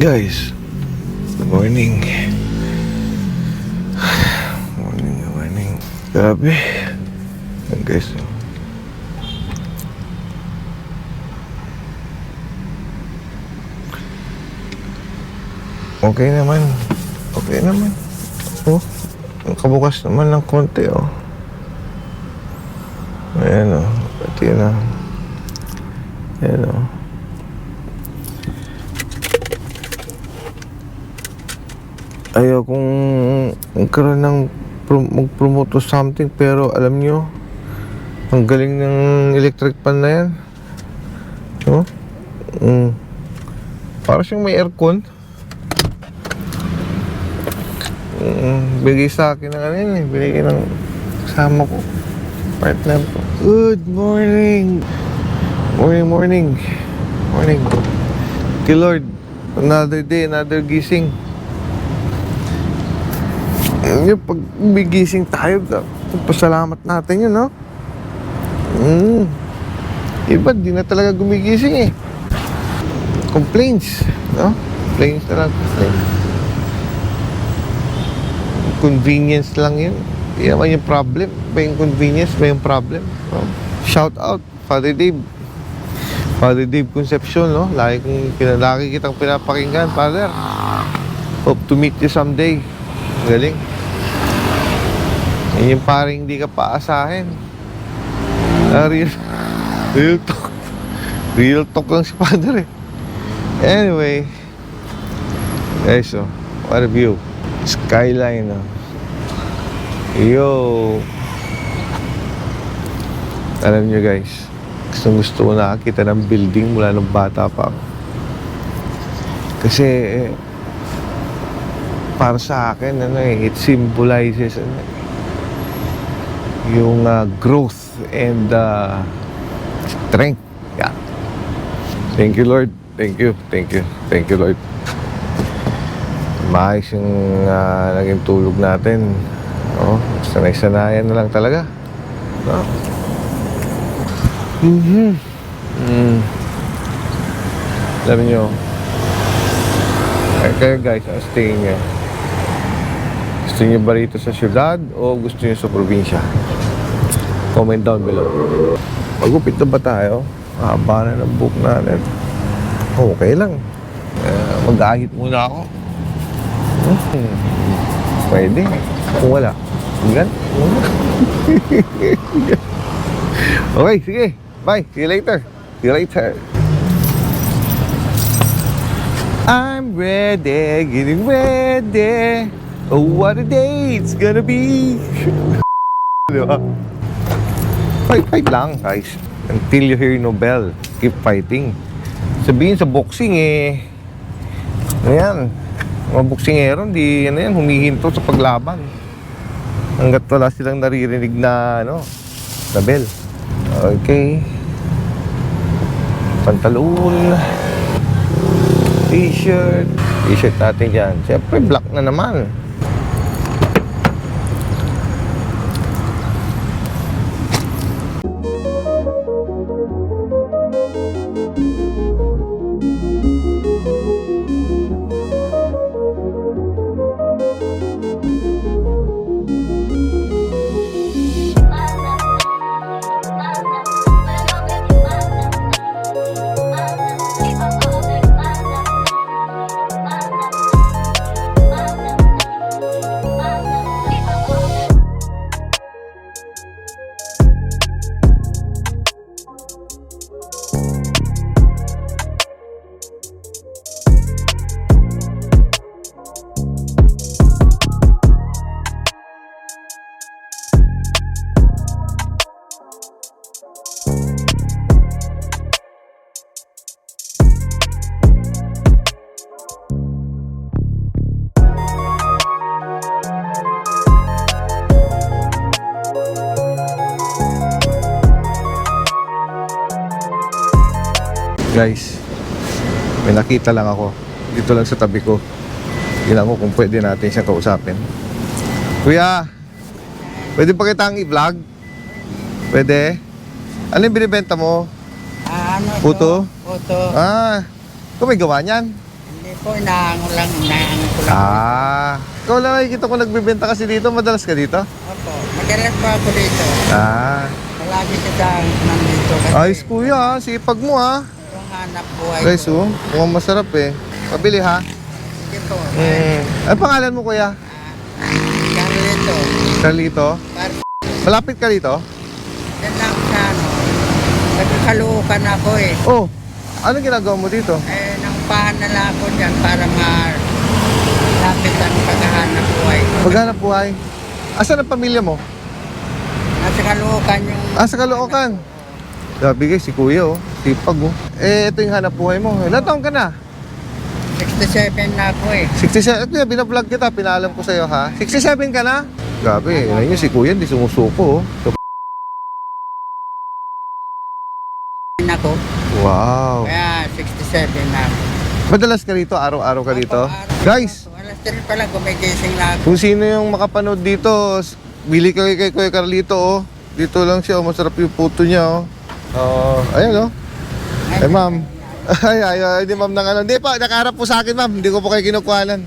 Guys, good morning. Morning. Grabe. Yan guys. Okay naman. Oh, kabukas naman ng konti, oh. Ayan, oh. Pati na. Ayan, oh. Ayaw kong magkaroon ng mag-promote o something, pero alam nyo, ang galing ng electric pan na yan. No? Para siyang may aircon. Bigay sa akin ng ano yun, binigay ng kasama ko, partner ko. Good morning. Morning. Thank you, Lord. Another day, another gising. Yung pag bigising tayo, pasalamat natin yun, no? Iba, di na talaga gumigising eh. Complaints, no? Complaints na lang, complaints. Convenience lang yun. Hindi naman yung problem. Ba yung convenience, ba yung problem? No? Shout out, Father Dave Concepcion, no? Lagi kitang pinapakinggan, Father. Hope to meet you someday. Galing. Yan yung parang hindi ka paasahin. Real talk lang si Father eh. Anyway, guys, so what a view. Skyline, oh. Yo. Alam nyo guys, gusto ko nakakita ng building mula nung bata pa ako. Kasi para sa akin, it symbolizes yung growth and strength. Yeah. Thank you, Lord. Thank you, Lord. Maayos yung naging tulog natin. Oh, sanay-sanayan na lang talaga. No? Alam nyo, kayo guys, ang stay nyo. Gusto nyo ba rito sa syudad o gusto nyo sa probinsya? Comment down below. Magupit na ba tayo? Haba na ng book natin. Okay lang. Mag-ahit muna ako. Pwede. Kung wala, hanggan. Okay, sige. Bye. See you later. I'm ready, getting ready. Oh, what a day it's gonna be. Diba? Fight lang, guys. Until you hear no bell, keep fighting. Sabihin sa boxing ayan, mga boksingero, humihinto sa paglaban hanggat wala silang naririnig na na bell. Okay, pantalon, t-shirt natin dyan. Siyempre black na naman. Guys, may nakita lang ako dito lang sa tabi ko. Tingnan ko kung pwede natin siyang kausapin. Kuya, pwede pa kitang i-vlog? Pwede? Ano yung binibenta mo? Ano Puto? Puto. Ikaw may gawa niyan? Hindi po, inahango lang, inahango ko lang. Ikaw lang nakikita ko nagbebenta kasi dito. Madalas ka dito? Opo, madalas po ako dito. Palagi kita nandito kasi Ayos kuya ha. Sipag mo ha. yung hanap buhay Guys ko. mukhang masarap eh. Pabili ha. Sige po. Ano pangalan mo kuya? Carlito. Carlito? Malapit ka dito? Yan lang sa ano. Nagkalukan ako eh. Oh, anong ginagawa mo dito? Nang pahanala ako dyan para malapit ang paghahanap buhay ko. Maghanap buhay. Asan ang pamilya mo? Nasa Caloocan yung... Sa Caloocan. Grabe guys, si kuya oh. Sipag oh. Ito yung hanap buhay mo. Ilan taon ka na? 67 na ako eh. 67. Kuya, binablog kita. Pinaalam ko sa'yo ha. 67 ka na? Grabe, yun yun, si kuya hindi sumusuko oh. So, Ako. wow. Kaya 67 na ako. Madalas ka rito? Araw-araw ka dito? Araw-araw. Guys, Alas 3 pa lang gumigising na ako. kung sino yung makapanood dito, bili kayo kay Kuya Carlito oh. Dito lang siya oh. Masarap yung puto niya oh. Ayan oh. Eh ma'am. Ay, hindi ma'am ng ano. Hindi pa, nakaharap po sa akin ma'am. Hindi ko po kayo kinukuhanan.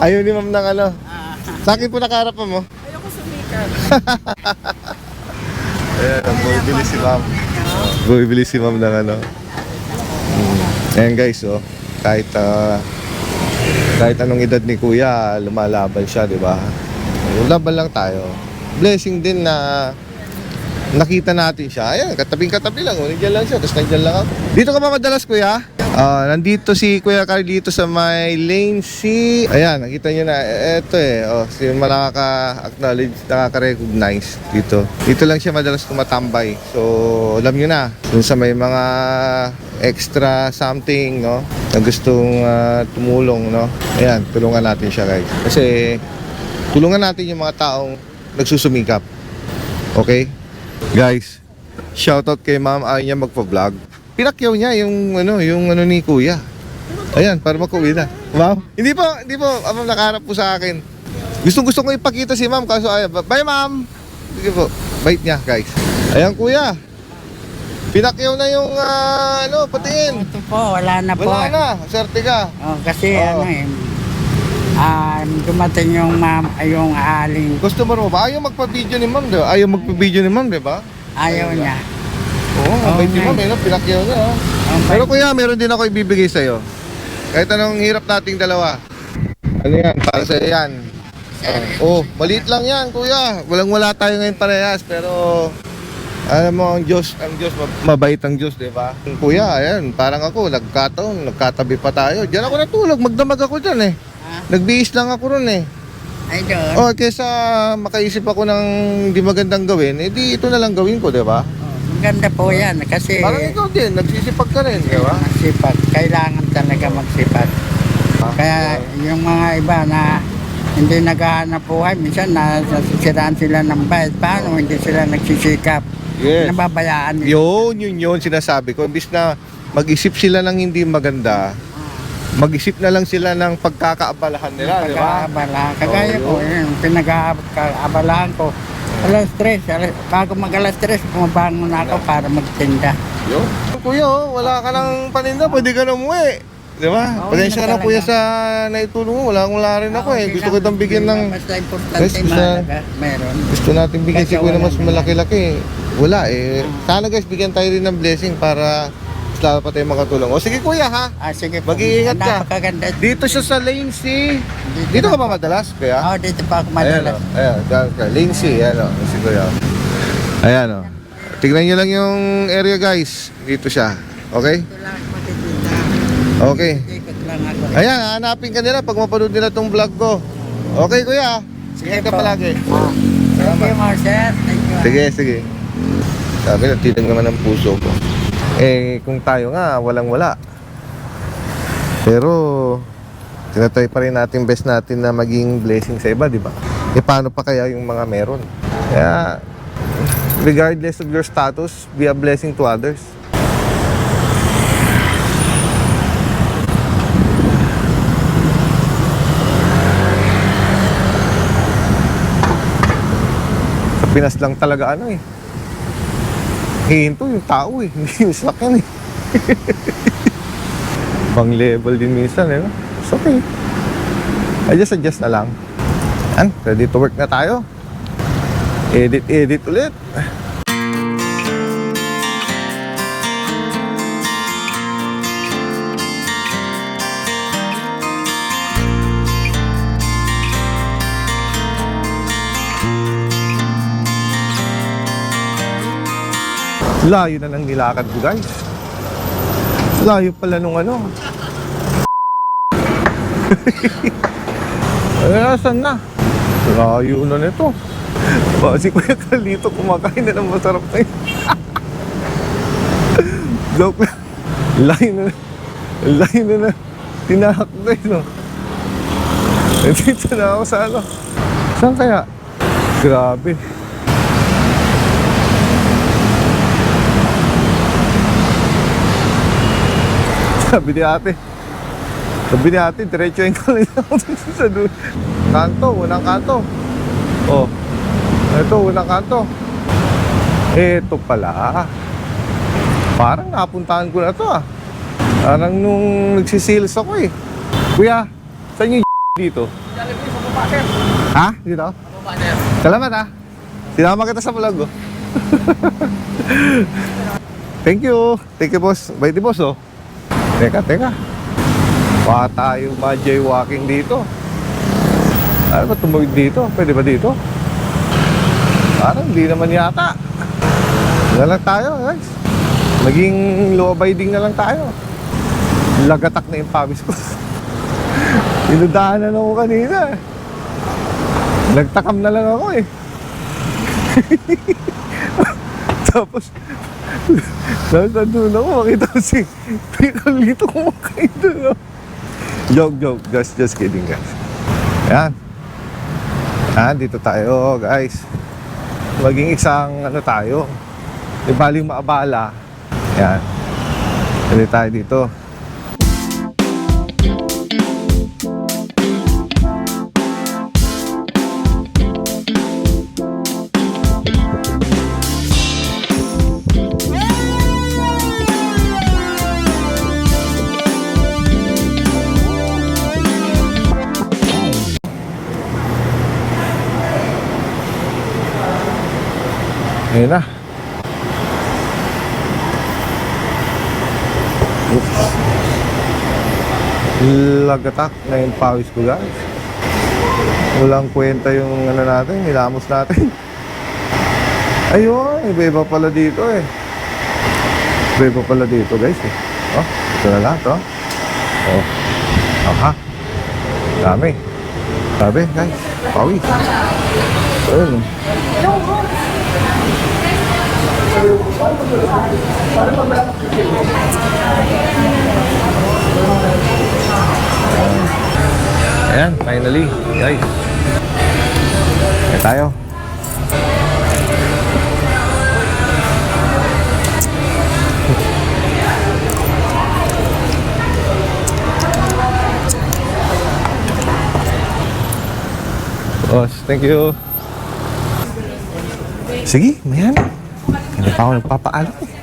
Ayaw ni ma'am ng ano. Sa akin po nakaharap ma'am oh. Ayoko sumikat. Ayan, bumibili si ma'am. Bumibili si ma'am ng ano. Ayan guys oh. Kahit anong edad ni kuya, lumalaban siya, di ba? Laban lang tayo. Blessing din na nakita natin siya. Ayan, katabing-katabi lang. Nandiyan lang siya, tapos nandiyan lang ako. Dito ka ba madalas, kuya? Nandito si Kuya Carlito sa may lane C. Ayan, nakita nyo na. Ito eh. Si nakaka-acknowledge, nakaka-recognize dito. Dito lang siya madalas tumatambay. So, alam nyo na. Dun sa may mga extra something, no? Na gustong tumulong, no? Ayan, tulungan natin siya, guys. Kasi, tulungan natin yung mga taong nagsusumikap. Okay? Guys, shoutout kay ma'am. Ayaw niya magpa-vlog. Pinakyaw niya yung ano ni kuya. Ayan, para makuwi na. Wow. Hindi po, ma'am, nakaharap po sa akin. Gusto ko ipakita si ma'am, kaso ayaw. Bye ma'am. Sige po, bait niya guys. Ayan kuya. Pinakyaw na yung patingin. Ito po, wala na po. Wala na, swerte ka. Kasi dumating yung yung aling. Customer mo ba? Ayaw magpa-video ni ma'am, diba? Ayaw magpa-video ni ma'am, diba? Ayaw niya. Oo, mabait ni ma'am, pinakyaw na. Pero kuya, meron din ako ibibigay sa'yo. Kahit anong hirap nating dalawa. Ano yan? Para sa'yo yan. Maliit lang yan, kuya. Walang-wala tayo ngayon parehas, pero alam mo, ang Diyos, mabait ang Diyos, di ba? Kuya, ayan, parang ako, nagkatabi pa tayo. Diyan ako natulog, magdamag ako dyan eh. Nagbiis lang ako ron eh. Ay, doon. Kesa makaisip ako ng hindi magandang gawin, edi ito na lang gawin ko, di ba? Maganda po yan kasi Parang ikaw din, nagsisipag ka rin, di ba? magsipag. Kailangan talaga magsipag. Kaya yung mga iba na hindi naghahanap buhay, minsan nasisiraan sila ng bayad. Paano hindi sila nagsisikap? Yes. Nababayaan nila. Yun sinasabi ko. Imbis na mag-isip sila ng hindi maganda, mag-isip na lang sila ng pagkakaabalahan nila, di ba? Pagkaabala. Kagaya po, yun, pinag-aabalahan ko. Alas 3, bago mag-alas 3, pumabangon na ako para magtinda. Yo. Kuya, wala ka ng paninda, pwede ka na umuwi. Di ba? Pasensya ka na kuya sa naitulong mo. Wala rin ako eh. Gusto ko itong bigyan ng... Basta importante, mahalaga, meron. Gusto natin bigyan si kuya na mas malaki-laki. Wala eh. Sana guys, bigyan tayo rin ng blessing para lalo pa tayo makatulong. Sige kuya ha. Sige po. Mag-iingat ka. Napakaganda. Dito siya sa Lane C. Dito ka ba madalas kuya? Dito pa ako madalas. Ayan, Lane C. Ayan o, si kuya. Ayan o. Tignan nyo lang yung area guys. Dito siya. Okay? Ito lang matitinda. Okay. Ikot lang ako. Ayan, hanapin ka nila pag mapanood nila tong vlog ko. Okay kuya. Sige ka po. palagi. Thank you, Marcel. Thank you. Sige. Sabi, natilang naman ang puso ko. Kung tayo nga, walang-wala. Pero, tinatry pa rin natin best natin na maging blessing sa iba, di ba? Paano pa kaya yung mga meron? Kaya, regardless of your status, be a blessing to others. Sa Pinas lang talaga hihinto yung tao hindi yung sakyan Ibang level din minsan, eh. No? It's okay. Adjust na lang. Yan, ready to work na tayo. Edit ulit. Layo na ng nilakad ko, guys. Layo pala nung ano. Ay, nasan na? Layo na nito. Si Kuya Carlito kumakain na ng masarap na yun. Joke lang. Layo na. Tinahak na yun, no? Dito na ako sa ano. Saan kaya? Grabe. Sabi ni ate, diretsuhin ko lang ako sa doon. Unang kanto. Oh, ito, unang kanto. Ito pala. Parang napuntahan ko na to, ah. Parang nung nagsisales ako, eh. Kuya, saan yung dito? Ha? Dito? Salamat, ha. Sinama kita sa vlog, oh. Thank you, boss. Bye, boss, oh. Teka. Baka tayo ma-jaywalking dito. Ano ba tumawid dito? Pwede ba dito? Parang hindi naman yata. Na lang tayo, guys. Maging law abiding na lang tayo. Lagatak na yung pawis ko. Inudaanan ako kanina. Nagtakam na lang ako, eh. Tapos nandun ako, makita ko si Carlito kumakain doon. Joke. Just kidding, guys. Yan. Dito tayo, guys. Maging isang ano tayo. Di baling maabala. Yan. Pwede tayo dito. Ayan na. Oops. Lagatak na yung pawis ko, guys. Walang kwenta yung ano natin, nilamos natin. Ayun, iba-iba pala dito, eh. Iba-iba pala dito, guys, eh. Oh, ito na lahat, oh. Oh. Aha. Dami. Sabi, guys. Pawis. Ayun. Ayan, finally, guys. Kaya tayo. Boss, thank you. Sige, mayan. Hindi pa ako nagpapaalam, eh.